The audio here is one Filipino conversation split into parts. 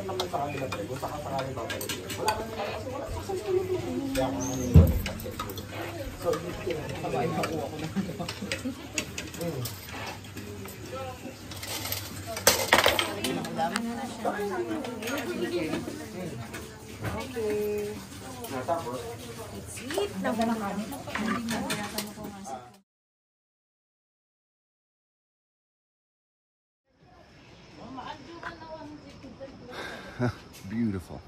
naman sa kanila, pre. Kung sakasakali babalik yun. Wala naman kasi wala sa susunod. Kaya kung ano yung so, sabahin na po ako na. Okay. Tapos? Sweet na ba na kami? Beautiful.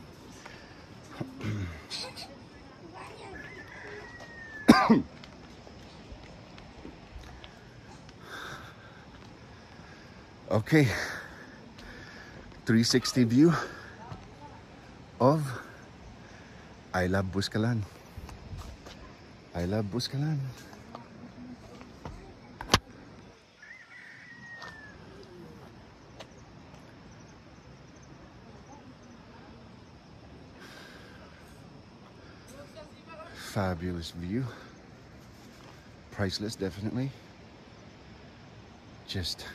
Okay, 360 view of I Love Buscalan. I love Buscalan. Fabulous view. Priceless, definitely. Just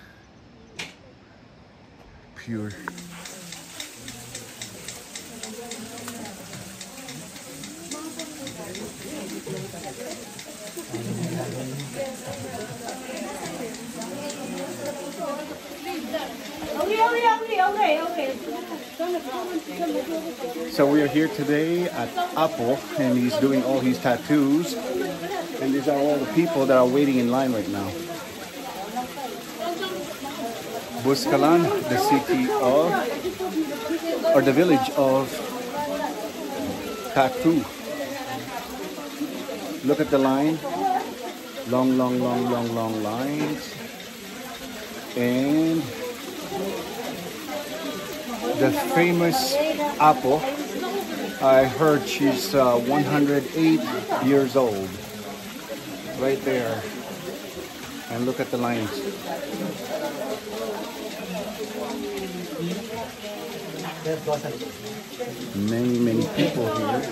pure. So we are here today at Apo, and he's doing all his tattoos. And these are all the people that are waiting in line right now. Buscalan, the city of, or the village of tattoo. Look at the line. Long, long, long, long, long lines. And the famous Apo, I heard she's 108 years old. Right there. And look at the lines. Many, many people here.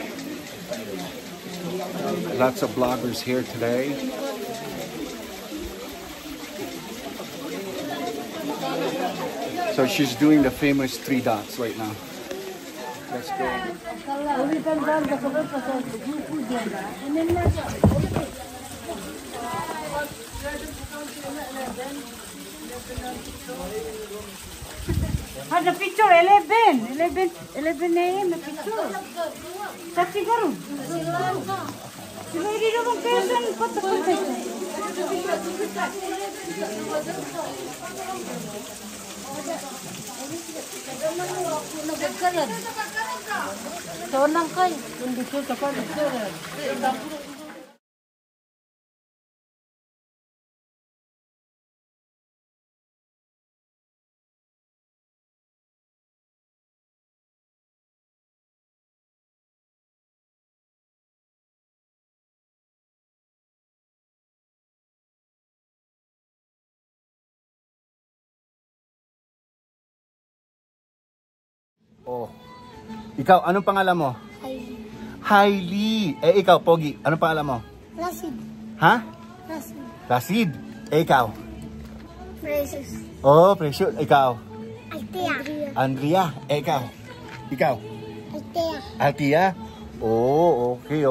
Lots of bloggers here today. So she's doing the famous 3 dots right now. Let's go. Ada picture 11 AM na picture. Saksi garu. Sila ini dong kesan foto-foto. Tonang kay, hindi ko kapag Oh. Ikaw, anong pangalan mo? Hailey. Hailey. Eh, ikaw, Pogi, anong pangalan mo? Rasid. Ha? Rasid. Rasid. Eh, ikaw? Precious. Oh, Precious. Ikaw? Altea. Andrea. Eh, ikaw? Ikaw? Altea. Altia? Oh, okay.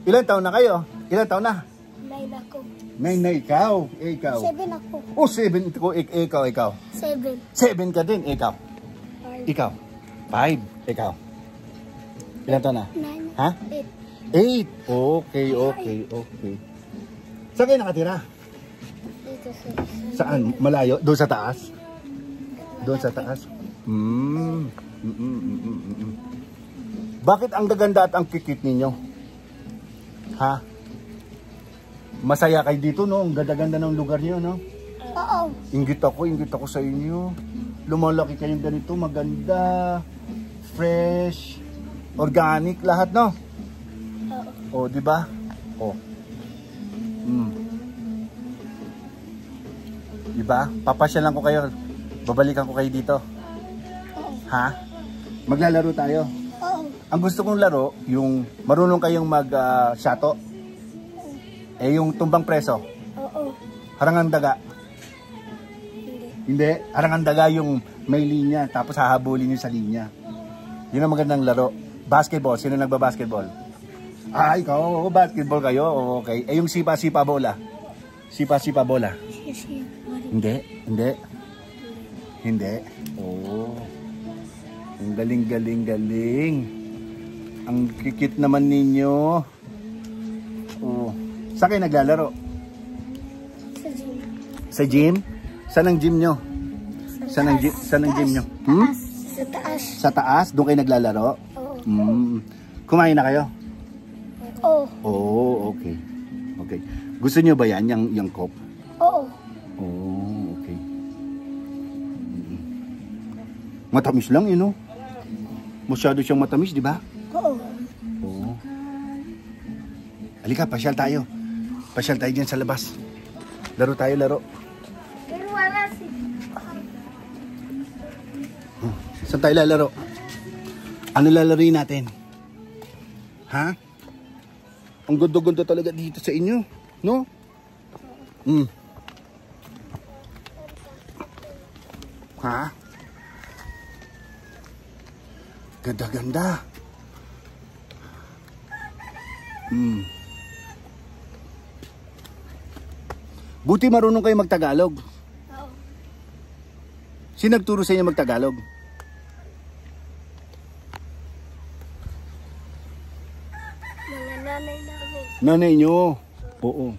Ilan taon na kayo? Ilan taon na? 9 ako. 9 na ikaw. Eh, ikaw? 7 ako. Oh, 7. Ikaw. 7. 7 ka din. Ikaw? 5. Ikaw? 5. Ikaw? Ilan taon na? 9. Ha? 8. 8. Okay. Saan kayo nakatira? Dito sa Saan? Malayo? Doon sa taas? Doon sa taas? Bakit ang gaganda at ang kikit ninyo? Ha? Masaya kayo dito, no? Ang ganda-ganda ng lugar niyo, no? Oo. Inggit ako sa inyo. Lumalaki kayong ganito, maganda, fresh, organic, lahat, no? Oo. Oh, di ba? Oh. Di ba? Papasyalan ko kayo. Babalikan ko kayo dito. Oo. Ha? Maglalaro tayo. Oo. Ang gusto kong laro, yung marunong kayong mag-shato. Yung tumbang preso. Oo. Harangang daga. Hindi. Hindi. Harangang daga yung May linya, tapos hahabulin nyo sa linya. Yun ang magandang laro. Basketball, sino nagba-basketball? Ah, ikaw, basketball kayo, okay. Eh yung sipa-sipa bola? Sipa-sipa bola? Hindi. Oo. Ang galing. Ang kikit naman ninyo. Oo. Saan kayo naglalaro? Sa gym. Sa gym? Saan ang gym nyo? Saan ang gym nyo? Sa taas. Sa taas? Doon kayo naglalaro? Oo. Kumain na kayo? Oo. Oo, okay. Gusto nyo ba yan, yung coke? Oo. Oh, okay. Matamis lang yun, no? Masyado siyang matamis, di ba? Oo. Oo. Halika, pasyal tayo. Pasyal tayo dyan sa labas. Laro tayo, laro. Pero wala si... Saan tayo lalaro? Ano lalaroin natin? Ha? Ang gundo-gundo talaga dito sa inyo, no? Ha? Ganda-ganda. Buti marunong kayo magtagalog. Oo. Sino nagturo sa inyo magtagalog? Mga nanay namin. Nanay nyo. Oo.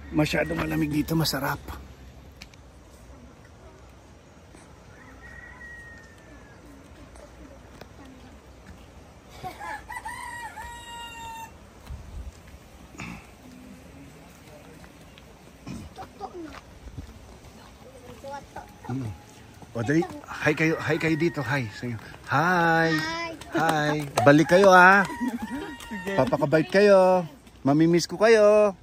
Masyadong malamig dito, masarap. O dali, hi kayo dito, hi. Hi. Balik kayo ha. Papakabait kayo. Mamimiss ko kayo.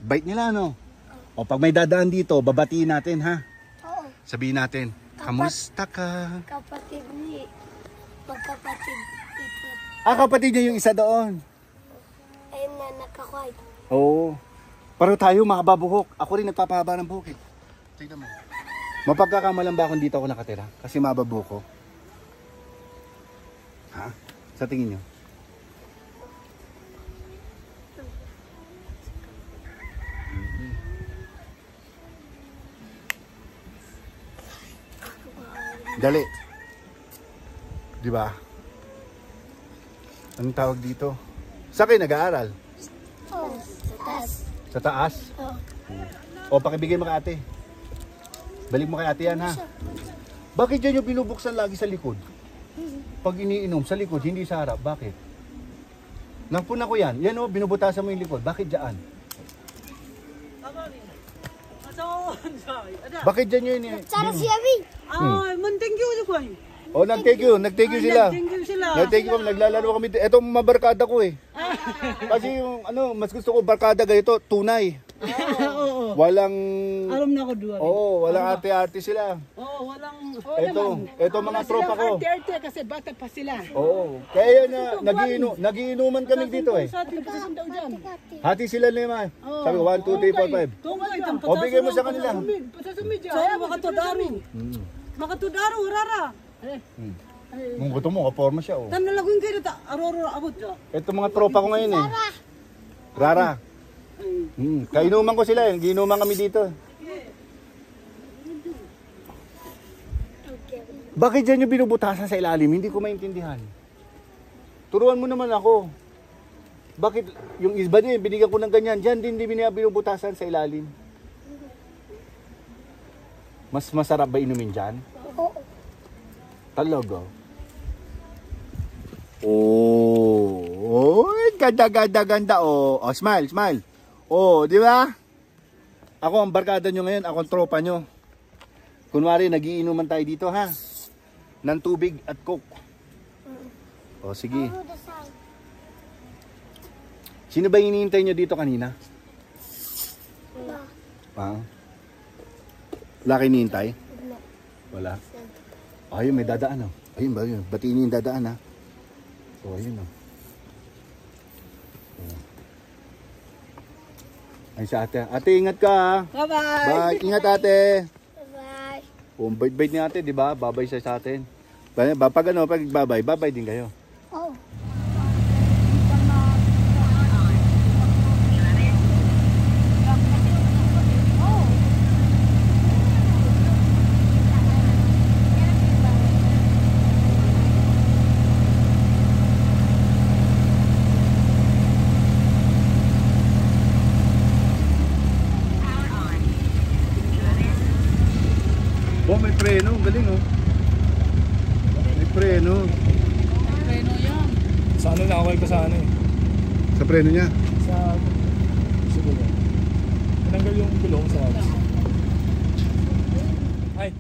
Bait nila no. O pag may dadaan dito, babatiin natin ha. Oo. Sabihin natin, kamusta ka? Kapatid ni... Magkapatid ito. Ah, kapatid niya yung isa doon. Ayun na nakakwait. Oo. Pero tayo mahaba buhok. Ako rin nagpapahaba ng buhok eh. Tignan mo. Mapagkakamalan ba kung dito ako nakatira? Kasi mahaba buhok ko. Ha? Sa tingin nyo? Dali. Di ba? Anong tawag dito? Saan kayo nag-aaral? Oo. Sa taas. Sa taas? Oo. O, pakibigay mo kay ate. Balik mo kay ate yan, ha? Bakit dyan yung binubuksan lagi sa likod? Pag iniinom, sa likod, hindi sa harap. Bakit? Nangpuna ko yan. Yan o, binubutasan mo yung likod. Bakit dyan? Bakit dyan yun? Sana si Abi. Thank you ko. O, nag-thank you sila. Thank you sila. Nag-thank you kami, naglalaro kami. Ito mabarkada ko eh. Kasi yung, mas gusto ko barkada ganito, tunay. Oo. Walang... Alam na ko duwa. Oo, walang ate-ate sila. Oo, walang... Ito mga tropa ko. Arte kasi bata pa sila. Oo. Kaya na, nagiinuman kami dito eh. Sa atin kasi daw dyan. Hati sila lima. Sabi ko, 1, 2, 3, 4, 5. Tungkol ito. O, bigay mo sa kanila. Pasasumidya. Saya makatudaro. Makatudaro, rara. Kung gusto mo, kaporma siya. Oh. Tan nalagong kayo ta aroro abot. Ito mga tropa ko ngayon eh. Rara. Kainuman ko sila eh. Ginuman kami dito. Bakit dyan yung binubutasan sa ilalim? Hindi ko maintindihan. Turuan mo naman ako. Bakit yung iba din, binigyan ko ng ganyan. Dyan din binubutasan sa ilalim. Mas masarap ba inumin dyan? Oo. Talaga? Oh, ganda. Oh, smile. Oh, di ba? Ako ang barkada nyo ngayon, ako ang tropa nyo. Kunwari, nagiinuman tayo dito, ha? Ng tubig at coke. O, sige. Sino ba hinihintay nyo dito kanina? Ah? Wala kayo hinihintay? Wala. Ayun, may dadaan, oh. Ayun ba yun? Batiin yung dadaan, ha? O, ayun, oh. Ay, sa ate. Ate, ingat ka, ha? Bye-bye. Bye. Ingat, ate. O, bait-bait ni ate, di ba? Babay siya sa atin. Pag babay din kayo. Oh. Oh, may preno. Galing, oh. May preno. Preno yan. Sa ano nakawal ko sa ano eh? Sa preno niya. Sa gulong. Tinanggal yung gulong sa ay.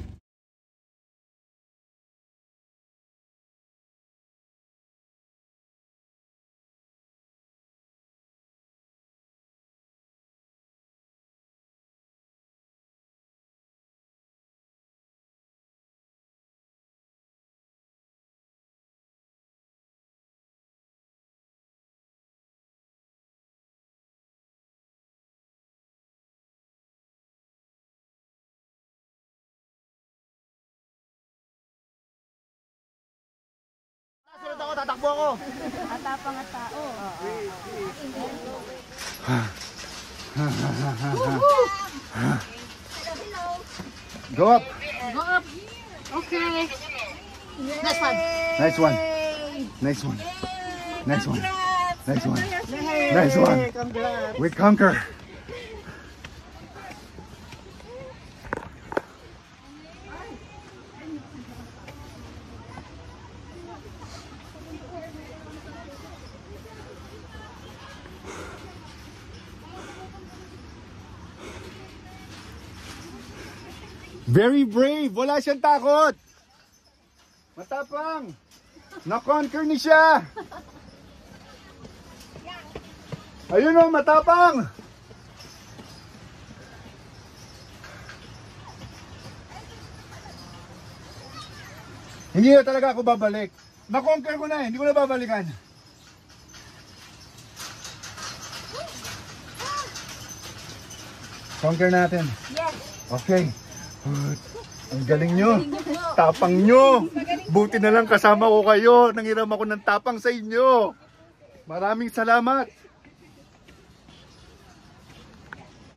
Sunod ako, tatakbo ako. Atapang at tao. Go up. Go up. Okay. Next one. Nice one. Nice one. Nice one. Nice one. Nice one. We conquer. Very brave. Wala siyang takot. Matapang. Na-conquer ni siya. Ayun o, matapang. Hindi na talaga ako babalik. Na-conquer ko na eh. Hindi ko na babalikan. Conquer natin. Yes. Okay. Good. Ang galing nyo. Tapang nyo. Buti na lang kasama ko kayo. Nanghiram ako ng tapang sa inyo. Maraming salamat.